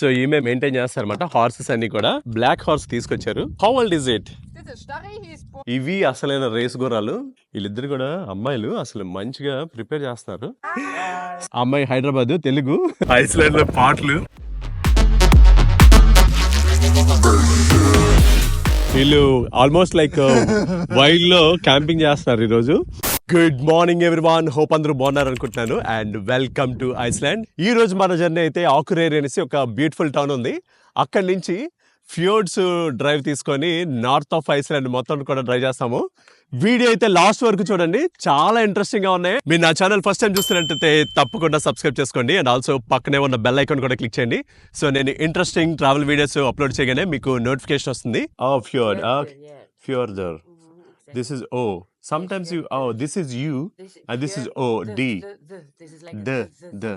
So ఈమె maintain చేస్తారన్నమాట horses అన్ని కూడా. బ్లాక్ హార్స్ తీసుకొచ్చారు. How old is it? ఇవి అసలైన రేస్ గుర్రాలు. వీళ్ళిద్దరు కూడా అమ్మాయిలు అసలు మంచిగా ప్రిపేర్ చేస్తున్నారు. అమ్మాయి హైదరాబాద్, తెలుగు ఐస్లాండ్ లో పాటలు. వీళ్ళు ఆల్మోస్ట్ లైక్ వైల్డ్ లో క్యాంపింగ్ చేస్తున్నారు ఈ రోజు. గుడ్ మార్నింగ్ ఎవ్రీవన్, హోప్ అందరూ బాగున్నారు అనుకుంటున్నాను అండ్ వెల్కమ్ టు ఐస్లాండ్. ఈ రోజు మన జర్నీ అయితే ఆకురేరి అనేసి ఒక బ్యూటిఫుల్ టౌన్ ఉంది. అక్కడి నుంచి ఫ్యూర్డ్స్ డ్రైవ్ తీసుకొని నార్త్ ఆఫ్ ఐస్లాండ్ మొత్తం కూడా డ్రైవ్ చేస్తాము. వీడియో అయితే లాస్ట్ వరకు చూడండి, చాలా ఇంట్రెస్టింగ్ గా ఉన్నాయి. మీరు నా ఛానల్ ఫస్ట్ టైం చూస్తున్నట్టయితే తప్పకుండా సబ్స్క్రైబ్ చేసుకోండి అండ్ ఆల్సో పక్కనే ఉన్న బెల్ ఐకాన్ కూడా క్లిక్ చేయండి. సో నేను ఇంట్రెస్టింగ్ ట్రావెల్ వీడియోస్ అప్లోడ్ చేయగానే మీకు నోటిఫికేషన్ వస్తుంది. ఫ్యూర్డ్ this is oh sometimes you this is u and this is o d the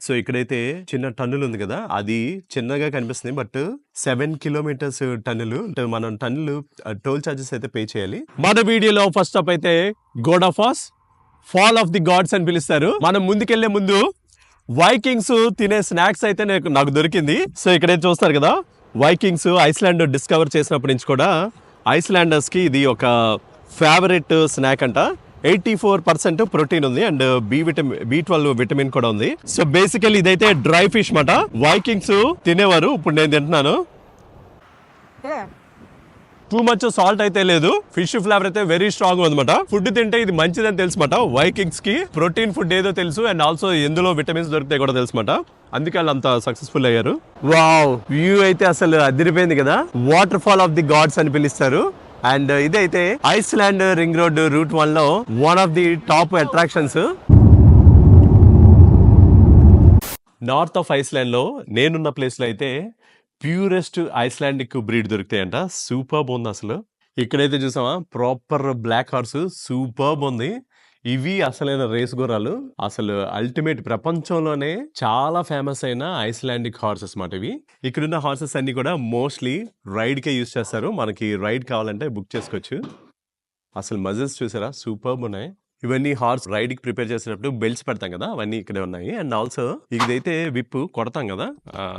so ఇక్కడైతే చిన్న టన్నులు ఉంది కదా, అది చిన్నగా కనిపిస్తుంది బట్ 7 కిలోమీటర్స్ టన్నులు. అంటే మనం టన్నులు టోల్ చార్జెస్ అయితే పే చేయాలి. మన వీడియోలో ఫస్ట్ అప్ అయితే గోడా ఫాల్ ఆఫ్ ది గాడ్స్ అని పిలుస్తారు. మనం ముందుకెళ్లే ముందు వైకింగ్స్ తినే స్నాక్స్ అయితే నాకు దొరికింది. సో ఇక్కడైతే చూస్తారు కదా, వైకింగ్స్ ఐస్లాండ్ డిస్కవర్ చేసినప్పటి నుంచి కూడా ఐస్లాండర్స్ కి ఇది ఒక ఫేవరెట్ స్నాక్ అంట. 84% ప్రోటీన్ ఉంది అండ్ B12 విటమిన్ కూడా ఉంది. సో బేసికల్లీ ఇదైతే డ్రై ఫిష్ మాట. వైకింగ్స్ తినేవారు, ఇప్పుడు నేను తింటున్నాను. టూ మచ్ సాల్ట్ అయితే లేదు, ఫిష్ ఫ్లేవర్ అయితే వెరీ స్ట్రాంగ్ ఉందన్నమాట. ఫుడ్ తింటే ఇది మంచిదని తెలుసు మాట. వైకింగ్స్ కి ప్రోటీన్ ఫుడ్ ఏదో తెలుసు అండ్ ఆల్సో ఎందులో విటమిన్స్ దొరుకుతాయి కూడా తెలుసు మాట. అందుకే వాళ్ళు అంత సక్సెస్ఫుల్ అయ్యారు. వావ్, వ్యూ అయితే అసలు అదిరిపోయింది కదా. Waterfall of the gods అని పిలుస్తారు. అండ్ ఇదైతే ఐస్లాండ్ రింగ్ రోడ్ రూట్ 1 లో one of the top attractions. North of Iceland లో నేనున్న ప్లేస్ లో అయితే ప్యూరెస్ట్ ఐస్లాండిక్ బ్రీడ్ దొరుకుతాయంట. సూపర్ ఉంది అసలు. ఇక్కడైతే చూసామా, ప్రాపర్ బ్లాక్ హార్స్ సూపర్ ఉంది. ఇవి అసలైన రేస్ గుర్రాలు. అసలు అల్టిమేట్, ప్రపంచంలోనే చాలా ఫేమస్ అయిన ఐస్లాండిక్ హార్సెస్ మాట ఇవి. ఇక్కడున్న హార్సెస్ అన్ని కూడా మోస్ట్లీ రైడ్ కే యూజ్ చేస్తారు. మనకి రైడ్ కావాలంటే బుక్ చేసుకోవచ్చు. అసలు మజిల్స్ చూసారా, సూపర్ ఉన్నాయి. ఇవన్నీ హార్స్ రైడ్ కి ప్రిపేర్ చేసేటప్పుడు బెల్ట్స్ పెడతాం కదా, అవన్నీ ఇక్కడే ఉన్నాయి. అండ్ ఆల్సో ఇదైతే విప్ కొడతాం కదా,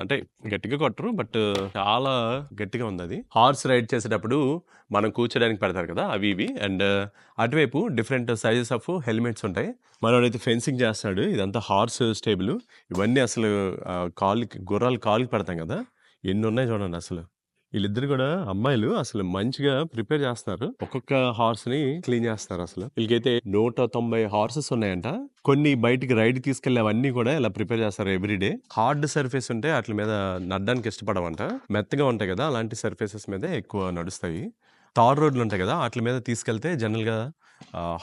అంటే గట్టిగా కొట్టరు బట్ చాలా గట్టిగా ఉంది అది. హార్స్ రైడ్ చేసేటప్పుడు మనం కూర్చోడానికి పెడతారు కదా, అవి ఇవి. అండ్ అటువైపు డిఫరెంట్ సైజెస్ ఆఫ్ హెల్మెట్స్ ఉంటాయి. మనోడైతే ఫెన్సింగ్ చేస్తాడు. ఇదంతా హార్స్ స్టేబుల్. ఇవన్నీ అసలు గుర్రాలు కాలుకి పెడతాం కదా, ఎన్ని ఉన్నాయి చూడండి. అసలు వీళ్ళిద్దరు కూడా అమ్మాయిలు అసలు మంచిగా ప్రిపేర్ చేస్తున్నారు. ఒక్కొక్క హార్స్ ని క్లీన్ చేస్తున్నారు. అసలు వీళ్ళకైతే 190 హార్సెస్ ఉన్నాయంట. కొన్ని బయటికి రైడ్ తీసుకెళ్లే అవన్నీ కూడా ఇలా ప్రిపేర్ చేస్తారు ఎవ్రీడే. హార్డ్ సర్ఫేస్ ఉంటే వాటి మీద నడడానికి ఇష్టపడమంట. మెత్తగా ఉంటాయి కదా, అలాంటి సర్ఫేసెస్ మీద ఎక్కువ నడుస్తాయి. తార్ రోడ్లు ఉంటాయి కదా, వాటి మీద తీసుకెళ్తే జనరల్ గా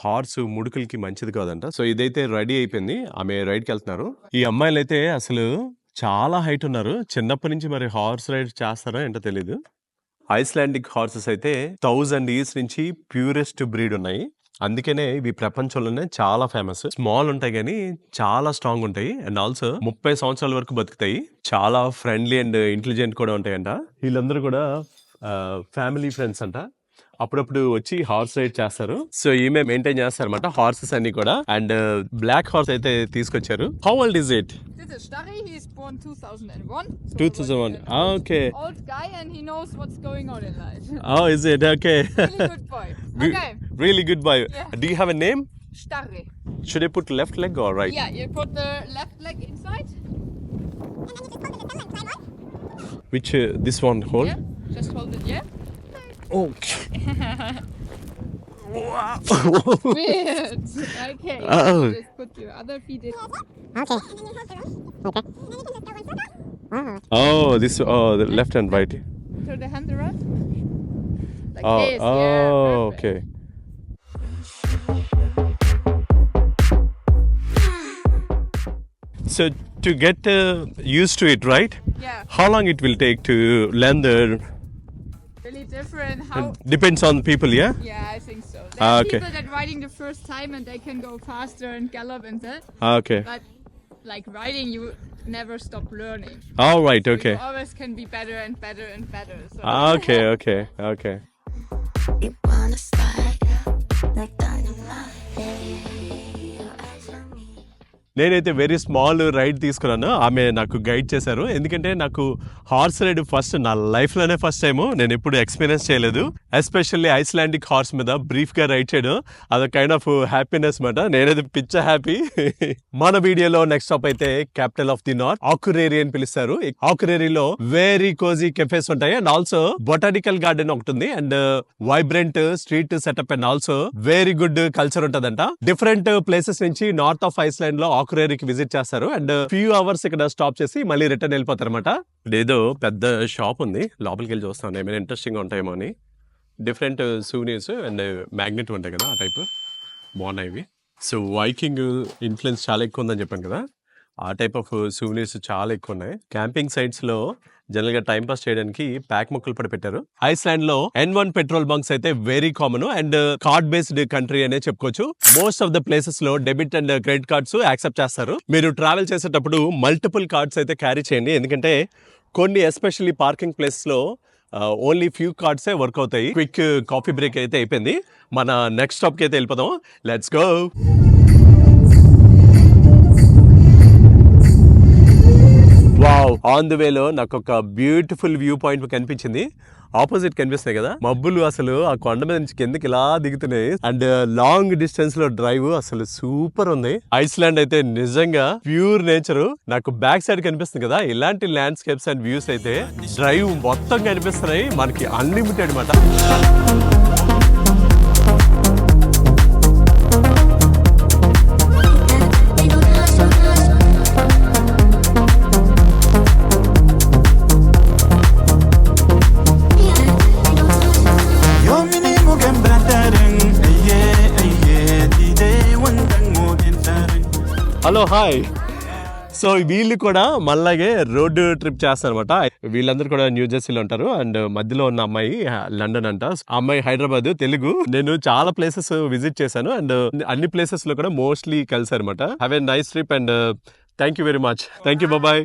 హార్స్ ముడుకులకి మంచిది కాదంట. సో ఇదైతే రెడీ అయిపోయింది, ఆమె రైడ్కి వెళ్తున్నారు. ఈ అమ్మాయిలు అయితే అసలు చాలా హైట్ ఉన్నారు. చిన్నప్పటి నుంచి మరి హార్స్ రైడ్ చేస్తారో ఏంటో తెలీదు. ఐస్లాండిక్ హార్సెస్ అయితే 1000 years నుంచి ప్యూరెస్ట్ బ్రీడ్ ఉన్నాయి. అందుకనే ఇవి ప్రపంచంలోనే చాలా ఫేమస్. స్మాల్ ఉంటాయి కానీ చాలా స్ట్రాంగ్ ఉంటాయి అండ్ ఆల్సో 30 సంవత్సరాల వరకు బతుకుతాయి. చాలా ఫ్రెండ్లీ అండ్ ఇంటెలిజెంట్ కూడా ఉంటాయంట. వీళ్ళందరూ కూడా ఫ్యామిలీ ఫ్రెండ్స్ అంట. అప్పుడప్పుడు వచ్చి హార్స్ రైడ్ చేస్తారు. సో ఈమె మెయింటైన్ చేస్తారన్నమాట హార్సెస్ అన్ని కూడా. అండ్ బ్లాక్ హార్స్ అయితే తీసుకొచ్చారు. How old is it? This is Starry. He is born 2001. 2001. Okay. Old guy and he knows what's going on in life. Oh, is it? Okay. Really good boy. Okay. Really good boy. Yeah. Do you have a name? Starry. Should I put left leg or right? Yeah, you put the left leg inside. Which this one hold? Yeah. Just hold it. Yeah. Okay. Wow. Weird. Okay. Oh. Just put your other feet in. Okay. Oh, this the left and right. Throw the hand around. Like Oh, this. Yeah. Perfect. okay. So to get used to it, right? Yeah. How long it will take to learn the? Really different. How? Depends on people, yeah. Yeah, I think so. There are Okay. people that riding the first time and they can go faster and gallop and that. Okay. But like riding, you never stop learning. All right. So Okay. you always can be better and better and better. So Okay. Okay. Okay. You wanna start like dynamite. Your eyes on me. నేనైతే very small ride తీసుకున్నాను. ఆమె నాకు guide చేశారు. ఎందుకంటే నాకు horse ride first నా లైఫ్లోనే first time. నేను ఎప్పుడు ఎక్స్పీరియన్స్ చేయలేదు. ఎస్పెషల్లీ ఐస్లాండిక్ హార్స్ మీద బ్రీఫ్గా రైడ్ చేయడం అది కైండ్ ఆఫ్ హ్యాపీనెస్ మాట. నేనైతే పిచ్చ హ్యాపీ. మన వీడియోలో నెక్స్ట్ స్టాప్ అయితే క్యాపిటల్ ఆఫ్ ది నార్త్ ఆకురేరి అని పిలుస్తారు. ఆకురేరిలో వెరీ కోజీ కెఫేస్ ఉంటాయి అండ్ ఆల్సో బొటానికల్ గార్డెన్ ఒకటి ఉంది and vibrant street setup and also very good culture ఉంటదంట. డిఫరెంట్ ప్లేసెస్ నుంచి నార్త్ ఆఫ్ ఐస్లాండ్ లో ఆకురేరికి విజిట్ చేస్తారు అండ్ ఫ్యూ అవర్స్ ఇక్కడ స్టాప్ చేసి మళ్ళీ రిటర్న్ వెళ్ళిపోతారు అనమాట. ఏదో పెద్ద షాప్ ఉంది, లోపలికి వెళ్ళి చూస్తాను ఏమైనా ఇంట్రెస్టింగ్ ఉంటాయేమో అని. డిఫరెంట్ సూవెనీర్స్ అండ్ మ్యాగ్నెట్ ఉంటాయి కదా, ఆ టైప్ బాగున్నాయి ఇవి. సో వైకింగ్ ఇన్ఫ్లుయెన్స్ చాలా ఎక్కువ ఉందని చెప్పాను కదా, ఆ టైప్ ఆఫ్ సూవెనీర్స్ చాలా ఎక్కువ ఉన్నాయి. క్యాంపింగ్ సైట్స్ లో జనరల్ గా టైం పాస్ చేయడానికి ప్యాక్ మొక్కలు పడి పెట్టారు. ఐస్లాండ్ లో N1 పెట్రోల్ బంక్స్ అయితే very common and card based country అనే చెప్పుకోవచ్చు. మోస్ట్ ఆఫ్ ద ప్లేసెస్ లో debit and credit cards accept చేస్తారు. మీరు ట్రావెల్ చేసేటప్పుడు మల్టిపుల్ కార్డ్స్ అయితే క్యారీ చేయండి, ఎందుకంటే కొన్ని ఎస్పెషల్లీ పార్కింగ్ ప్లేస్ లో ఓన్లీ ఫ్యూ కార్డ్సే వర్క్ అవుతాయి. క్విక్ కాఫీ బ్రేక్ అయితే అయిపోయింది. మన నెక్స్ట్ స్టాప్ కి అయితే వెళ్ళిపోదాం. Let's go. Wow, on the వేలో నాకు ఒక బ్యూటిఫుల్ వ్యూ పాయింట్ కనిపించింది. ఆపోజిట్ కనిపిస్తున్నాయి కదా మబ్బులు, అసలు ఆ కొండ మీద నుంచి కిందకి ఇలా దిగుతున్నాయి అండ్ లాంగ్ డిస్టెన్స్ లో డ్రైవ్ అసలు సూపర్ ఉంది. ఐస్లాండ్ అయితే నిజంగా ప్యూర్ నేచర్. నాకు బ్యాక్ సైడ్ కనిపిస్తుంది కదా, ఇలాంటి ల్యాండ్స్కేప్స్ అండ్ వ్యూస్ అయితే డ్రైవ్ మొత్తం కనిపిస్తున్నాయి. మనకి అన్లిమిటెడ్ అన్నమాట. Hello, hi. సో వీళ్ళు కూడా మళ్ళాగే రోడ్ ట్రిప్ చేస్తారనమాట. వీళ్ళందరూ కూడా న్యూ జెర్సీలో ఉంటారు అండ్ మధ్యలో ఉన్న అమ్మాయి లండన్ అంట. ఆ అమ్మాయి హైదరాబాద్. తెలుగు. నేను చాలా ప్లేసెస్ విజిట్ చేశాను అండ్ అన్ని ప్లేసెస్ లో కూడా మోస్ట్లీ కలిసారనమాట. Have a nice trip and thank you very much. Thank you, bye.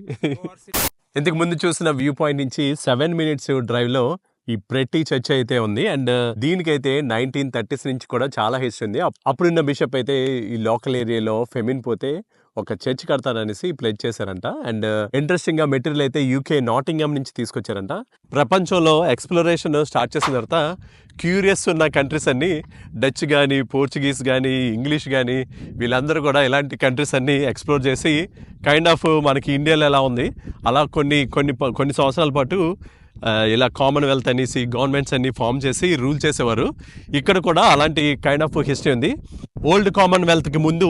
ఇంతకు ముందు చూసిన వ్యూ పాయింట్ నుంచి 7 minutes డ్రైవ్ లో ఈ ప్రెట్టి చర్చ్ అయితే ఉంది అండ్ దీనికైతే 1930s నుంచి కూడా చాలా హిస్టరీ ఉంది. అప్పుడున్న బిషప్ అయితే ఈ లోకల్ ఏరియాలో ఫెమిన్ పోతే ఒక చర్చ్ కడతారనేసి ప్లెడ్జ్ చేశారంట. అండ్ ఇంట్రెస్టింగ్ గా మెటీరియల్ అయితే UK నాటింగమ్ నుంచి తీసుకొచ్చారంట. ప్రపంచంలో ఎక్స్ప్లోరేషన్ స్టార్ట్ చేసిన తర్వాత క్యూరియస్ ఉన్న కంట్రీస్ అన్ని డచ్ కానీ, పోర్చుగీస్ కానీ, ఇంగ్లీష్ కానీ వీళ్ళందరూ కూడా ఇలాంటి కంట్రీస్ అన్ని ఎక్స్ప్లోర్ చేసి కైండ్ ఆఫ్ మనకి ఇండియాలో ఎలా ఉంది అలా కొన్ని సంవత్సరాల పాటు ఇలా కామన్వెల్త్ అనేసి గవర్నమెంట్స్ అన్ని ఫామ్ చేసి రూల్ చేసేవారు. ఇక్కడ కూడా అలాంటి కైండ్ ఆఫ్ హిస్టరీ ఉంది. ఓల్డ్ కామన్వెల్త్కి ముందు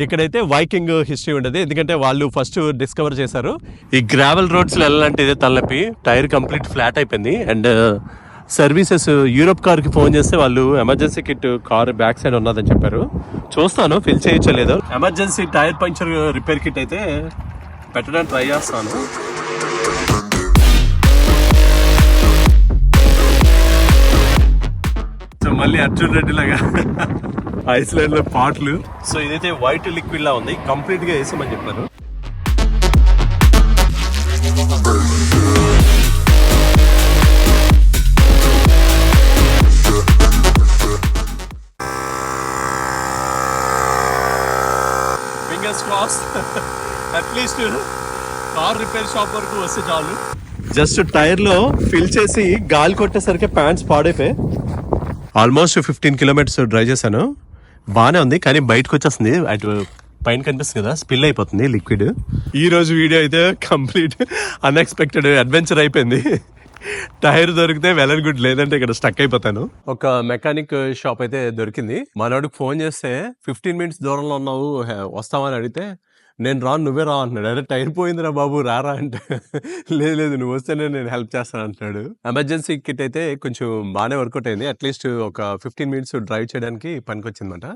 ఇక్కడైతే వైకింగ్ హిస్టరీ ఉండేది, ఎందుకంటే వాళ్ళు ఫస్ట్ డిస్కవర్ చేశారు. ఈ గ్రావెల్ రోడ్స్లో వెళ్ళాలంటే ఇదే తలనొప్పి. టైర్ కంప్లీట్ ఫ్లాట్ అయిపోయింది అండ్ సర్వీసెస్ యూరోప్ కార్కి ఫోన్ చేస్తే వాళ్ళు emergency kit car back side ఉన్నదని చెప్పారు. చూస్తాను ఫిల్ చేయలేదు. Emergency tyre puncture repair kit అయితే పెట్టడానికి ట్రై చేస్తాను. మళ్ళీ అర్జున్ రెడ్డి లాగా ఐస్లాండ్ లో పాటలు. సో ఇదైతే వైట్ లిక్విడ్ లా ఉంది, కంప్లీట్ గా వేసామని చెప్పారు. Fingers cross, at least car repair shop వరకు వస్తే చాలు. జస్ట్ టైర్ లో ఫిల్ చేసి గాలి కొట్టేసరికి ప్యాంట్స్ పాడైపోయి ఆల్మోస్ట్ 15 kilometers డ్రైవ్ చేశాను. బాగానే ఉంది కానీ బయటకు వచ్చేస్తుంది. అటు పైన కనిపిస్తుంది కదా, స్పిల్ అయిపోతుంది లిక్విడ్. ఈ రోజు వీడియో అయితే కంప్లీట్ అన్ఎక్స్పెక్టెడ్ అడ్వెంచర్ అయిపోయింది. టైర్ దొరికితే వెల్ అండ్ గుడ్, లేదంటే ఇక్కడ స్టక్ అయిపోతాను. ఒక మెకానిక్ షాప్ అయితే దొరికింది. మనోడికి ఫోన్ చేస్తే 15 minutes దూరంలో ఉన్నావు వస్తావని అడిగితే నేను రాను, నువ్వే రా అంటున్నాడు. అరే టైర్ పోయిందిరా బాబు, రారా అంటే లేదు నువ్వు వస్తేనే నేను హెల్ప్ చేస్తాను అంటున్నాడు. ఎమర్జెన్సీ కిట్ అయితే కొంచెం బాగానే వర్కౌట్ అయింది. అట్లీస్ట్ ఒక 15 minutes డ్రైవ్ చేయడానికి పనికొచ్చిందన్నమాట.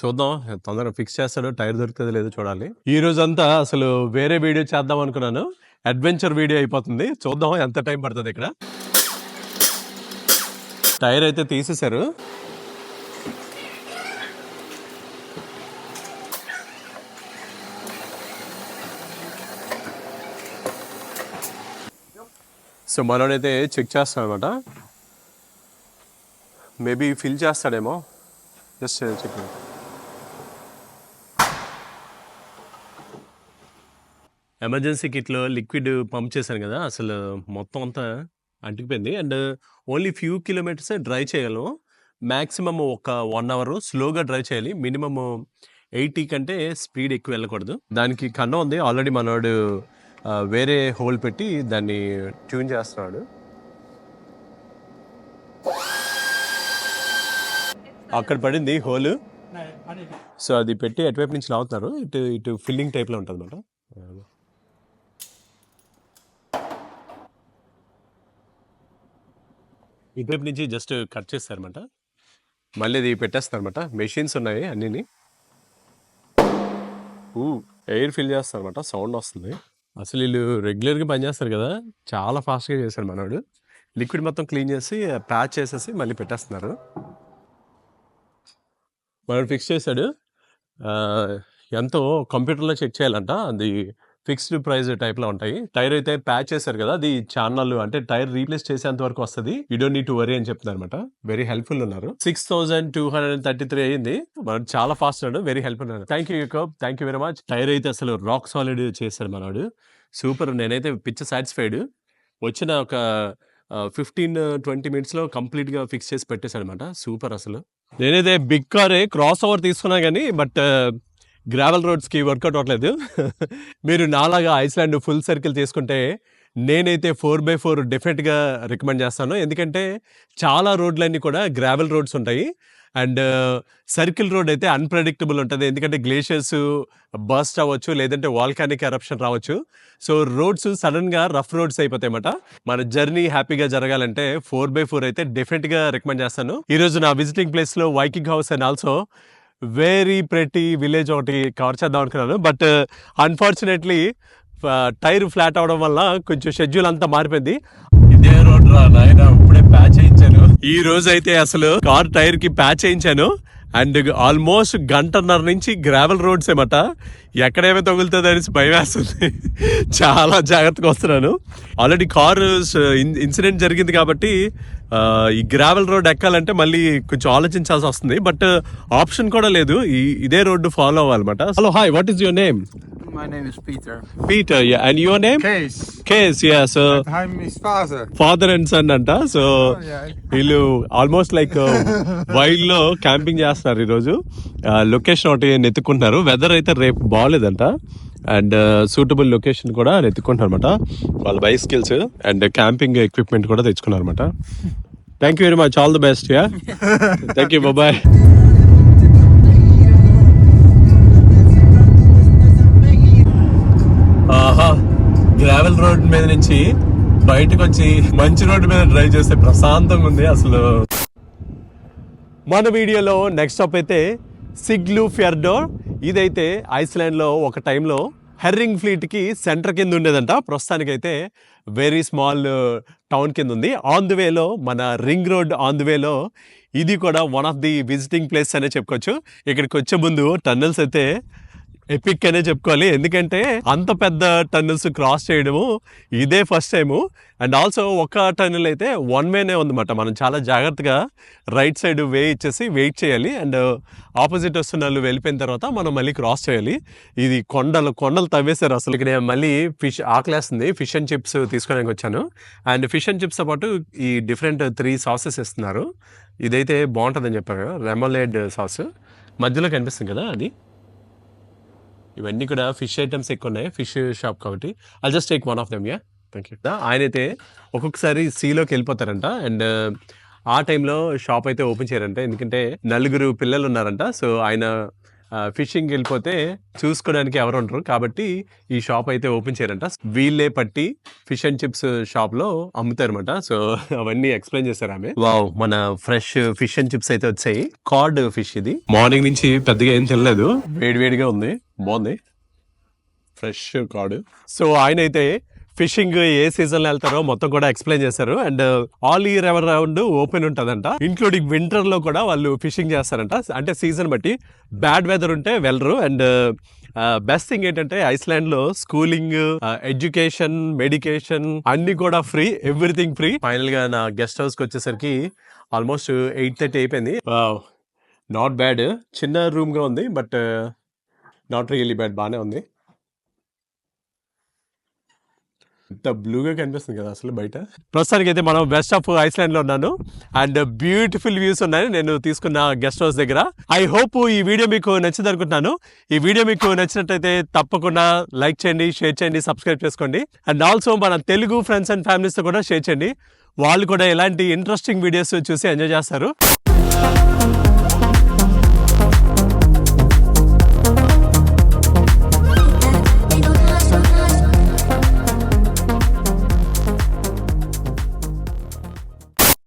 చూద్దాం తొందరగా ఫిక్స్ చేస్తాడు, టైర్ దొరుకుతుంది లేదో చూడాలి. ఈ రోజంతా అసలు వేరే వీడియో చేద్దాం అనుకున్నాను, అడ్వెంచర్ వీడియో అయిపోతుంది. చూద్దాం ఎంత టైం పడుతుంది. ఇక్కడ టైర్ అయితే తీసేశారు. సో మనోడైతే చెక్ చేస్తాం అనమాట. మేబీ ఫిల్ చేస్తాడేమో, జస్ట్ చెక్. ఎమర్జెన్సీ కిట్‌లో లిక్విడ్ పంప్ చేశాను గదా! అసలు మొత్తం అంతా అంటుకుపోయింది. అండ్ ఓన్లీ ఫ్యూ కిలోమీటర్సే డ్రైవ్ చేయగలం. మాక్సిమమ్ ఒక 1 అవర్ స్లోగా డ్రైవ్ చేయాలి. మినిమమ్ 80 కంటే స్పీడ్ ఎక్కువ వెళ్ళకూడదు. దానికి కన్నం ఉంది. ఆల్రెడీ మనోడు వేరే హోల్ పెట్టి దాన్ని ట్యూన్ చేస్తున్నాడు. అక్కడ పడింది హోల్. సో అది పెట్టి అటువైపు నుంచి లాగుతున్నారు. ఇటు ఫిల్లింగ్ టైప్‌లో ఉంటదన్నమాట. ఇటువైపు నుంచి జస్ట్ కట్ చేస్తారన్నమాట. మళ్ళీ ఇది పెట్టేస్తారన్నమాట. మెషిన్స్ ఉన్నాయి అన్నీని. ఎయిర్ ఫిల్ చేస్తారన్నమాట. సౌండ్ వస్తుంది. అసలు వీళ్ళు రెగ్యులర్‌గా పనిచేస్తారు కదా! చాలా ఫాస్ట్‌గా చేశాడు మనోడు. లిక్విడ్ మొత్తం క్లీన్ చేసి ప్యాచ్ చేసేసి మళ్ళీ పెట్టేస్తున్నారు. మనోడు ఫిక్స్ చేశాడు. ఎంతో కంప్యూటర్‌లో చెక్ చేయాలంట. అది ఫిక్స్డ్ ప్రైస్ టైప్‌లో ఉంటాయి. టైర్ అయితే ప్యాచ్ చేశారు కదా! అది చాన్నాళ్ళు అంటే టైర్ రీప్లేస్ చేసేంత వరకు వస్తది. You don't need to worry అని చెప్తున్నారన్నమాట. వెరీ హెల్ప్‌ఫుల్ ఉన్నారు. 6233 అయింది. మనోడు చాలా ఫాస్ట్ ఉన్నాడు. వెరీ హెల్ప్‌ఫుల్ ఉన్నారు. థాంక్ యూ యూకబ్. Thank you very much. Tyre అయితే అసలు రాక్ సాలిడ్ చేశాడు మనోడు. సూపర్. నేనైతే పిచ్చ సాటిస్ఫైడ్. వచ్చిన ఒక 15-20 మినిట్స్‌లో కంప్లీట్‌గా ఫిక్స్ చేసి పెట్టేశాడన్నమాట. సూపర్ అసలు. నేనైతే బిగ్ కారే క్రాస్ ఓవర్ తీసుకున్నా గానీ బట్ గ్రావెల్ రోడ్స్‌కి వర్కౌట్ అవ్వట్లేదు. మీరు నాలాగా ఐస్‌లాండ్ ఫుల్ సర్కిల్ తీసుకుంటే నేనైతే 4x4 డెఫినెట్‌గా రికమెండ్ చేస్తాను. ఎందుకంటే చాలా రోడ్లన్నీ కూడా గ్రావెల్ రోడ్స్ ఉంటాయి. అండ్ సర్కిల్ రోడ్ అయితే అన్‌ప్రెడిక్టబుల్ ఉంటది. ఎందుకంటే గ్లేషియర్స్ బర్స్ట్ అవ్వచ్చు. లేదంటే వాల్కానిక్ ఎరప్షన్ రావచ్చు. సో రోడ్స్ సడెన్‌గా రఫ్ రోడ్స్ అయిపోతాయన్నమాట. మన జర్నీ హ్యాపీగా జరగాలంటే 4x4 అయితే డెఫినెట్‌గా రికమెండ్ చేస్తాను. ఈరోజు నా విజిటింగ్ ప్లేస్‌లో Viking house and also very pretty village ఒకటి కవర్ చేద్దాం అనుకున్నాను. బట్ అన్‌ఫార్చునేట్‌లీ టైర్ ఫ్లాట్ అవ్వడం వల్ల కొంచెం షెడ్యూల్ అంతా మారిపోయింది. ఇదే రోడ్ రా నాయనా, ఇప్పుడే ప్యాచ్ చేయించాను. ఈ రోజు అయితే అసలు కార్ టైర్ కి ప్యాచ్ చేయించాను. అండ్ ఆల్మోస్ట్ గంటన్నర నుంచి గ్రావెల్ రోడ్స్ ఏమట. ఎక్కడేమో తగులుతుంది అనేసి భయం వేస్తుంది. చాలా జాగ్రత్తగా వస్తున్నాను. ఆల్రెడీ కారు ఇన్సిడెంట్ జరిగింది కాబట్టి ఈ గ్రావెల్ రోడ్ ఎక్కాలంటే మళ్ళీ కొంచెం ఆలోచించాల్సి వస్తుంది. బట్ ఆప్షన్ కూడా లేదు. ఇదే రోడ్డు ఫాలో అవ్వాలన్నమాట. Hello, hi, what is your name? My name is Peter. Peter, yeah. And your name? Case. Case, yeah. So I'm his father. father and son అంట. So yeah. వీళ్ళు almost like wild లో camping చేస్తున్నారు ఈరోజు. Location ఒకటి నెత్తుకుంటున్నారు. Weather అయితే రేపు బాగాలేదంట. And suitable location కూడా నెత్తుకుంటున్నారు అనమాట. వాళ్ళ బైసికల్స్ అండ్ క్యాంపింగ్ ఎక్విప్మెంట్ కూడా తెచ్చుకున్నారు అనమాట. Thank you very much. All the best. Yeah, thank you. Bye. ఆహా, గ్రావెల్ రోడ్ మీద నుంచి బయటకు వచ్చి మంచి రోడ్డు మీద డ్రైవ్ చేస్తే ప్రశాంతంగా ఉంది అసలు. మన వీడియోలో నెక్స్ట్ స్టాప్ అయితే సిగ్లూఫ్యర్డోర్. ఇదైతే ఐస్లాండ్లో ఒక టైంలో హెర్రింగ్ ఫ్లీట్కి సెంటర్ కింద ఉండేదంట. ప్రస్తుతానికైతే వెరీ స్మాల్ టౌన్ కింద ఉంది. ఆన్ ది వేలో మన రింగ్ రోడ్ ఆన్ ది వేలో ఇది కూడా one of the visiting place అనే చెప్పుకోవచ్చు. ఇక్కడికి వచ్చే ముందు టన్నెల్స్ అయితే ఎపిక్ అనే చెప్పుకోవాలి. ఎందుకంటే అంత పెద్ద టన్నెల్స్ క్రాస్ చేయడము ఇదే ఫస్ట్ టైము. అండ్ ఆల్సో ఒక టన్నెల్ అయితే వన్ వేనే ఉందన్నమాట. మనం చాలా జాగ్రత్తగా రైట్ సైడ్ వే ఇచ్చేసి వెయిట్ చేయాలి. అండ్ ఆపోజిట్ వస్తున్న వాళ్ళు వెళ్ళిపోయిన తర్వాత మనం మళ్ళీ క్రాస్ చేయాలి. ఇది కొండలు తవ్వేశారు అసలు. ఇక్కడ మళ్ళీ ఫిష్ ఆకలేస్తుంది. ఫిష్ అండ్ చిప్స్ తీసుకోవడానికి వచ్చాను. అండ్ ఫిష్ అండ్ చిప్స్తో పాటు ఈ డిఫరెంట్ 3 సాసెస్ ఇస్తున్నారు. ఇదైతే బాగుంటుందని చెప్పారు కదా, రెమోలేడ్ సాస్ మధ్యలో కనిపిస్తుంది కదా అది. ఇవన్నీ కూడా ఫిష్ ఐటమ్స్ ఎక్కువ ఉన్నాయి. ఫిష్ షాప్ కాబట్టి I'll just take one of them. Yeah, thank you. ఆయన అయితే ఒక్కొక్కసారి సీలోకి వెళ్ళిపోతారంట. అండ్ ఆ టైంలో షాప్ అయితే ఓపెన్ చేయరంట. ఎందుకంటే 4 పిల్లలు ఉన్నారంట. సో ఆయన ఫిషింగ్ వెళ్ళిపోతే చూసుకోవడానికి ఎవరు ఉండరు కాబట్టి ఈ షాప్ అయితే ఓపెన్ చేయరంట. వీళ్ళే పట్టి ఫిష్ అండ్ చిప్స్ షాప్ లో అమ్ముతారన్నమాట. సో అవన్నీ ఎక్స్ప్లెయిన్ చేశారు ఆమె. వావ్, మన ఫ్రెష్ ఫిష్ అండ్ చిప్స్ అయితే వచ్చాయి. కార్డ్ ఫిష్ ఇది. మార్నింగ్ నుంచి పెద్దగా ఏం తినలేదు. వేడివేడిగా ఉంది, బాగుంది, ఫ్రెష్ కార్డ్. సో ఆయన అయితే ఫిషింగ్ ఏ సీజన్ లో వెళ్తారో మొత్తం కూడా ఎక్స్ప్లెయిన్ చేశారు. And all year ever round open ఉంటుందంట. ఇంక్లూడింగ్ వింటర్ లో కూడా వాళ్ళు ఫిషింగ్ చేస్తారంట. అంటే సీజన్ బట్టి బ్యాడ్ వెదర్ ఉంటే వెళ్ళరు. అండ్ బెస్ట్ థింగ్ ఏంటంటే ఐస్లాండ్ లో స్కూలింగ్, ఎడ్యుకేషన్, మెడికేషన్ అన్ని కూడా ఫ్రీ, ఎవ్రీథింగ్ ఫ్రీ. ఫైనల్ గా నా గెస్ట్ హౌస్ కి వచ్చేసరికి ఆల్మోస్ట్ 8:30 అయిపోయింది. Not bad. చిన్న రూమ్ గా ఉంది బట్ నాట్ రియల్లీ బ్యాడ్, బాగానే ఉంది. ఇంత బ్లూగా కనిపిస్తుంది కదా అసలు బయట. ప్రస్తుతానికి అయితే మనం వెస్ట్ ఆఫ్ ఐస్లాండ్ లో ఉన్నాను అండ్ బ్యూటిఫుల్ వ్యూస్ ఉన్నాయి నేను తీసుకున్న గెస్ట్ హౌస్ దగ్గర. ఐ హోప్ ఈ వీడియో మీకు నచ్చింది అనుకుంటున్నాను. ఈ వీడియో మీకు నచ్చినట్టయితే తప్పకుండా లైక్ చేయండి, షేర్ చేయండి, సబ్స్క్రైబ్ చేసుకోండి. అండ్ ఆల్సో మన తెలుగు ఫ్రెండ్స్ అండ్ ఫ్యామిలీస్ తో కూడా షేర్ చేయండి. వాళ్ళు కూడా ఇలాంటి ఇంట్రెస్టింగ్ వీడియోస్ చూసి ఎంజాయ్ చేస్తారు.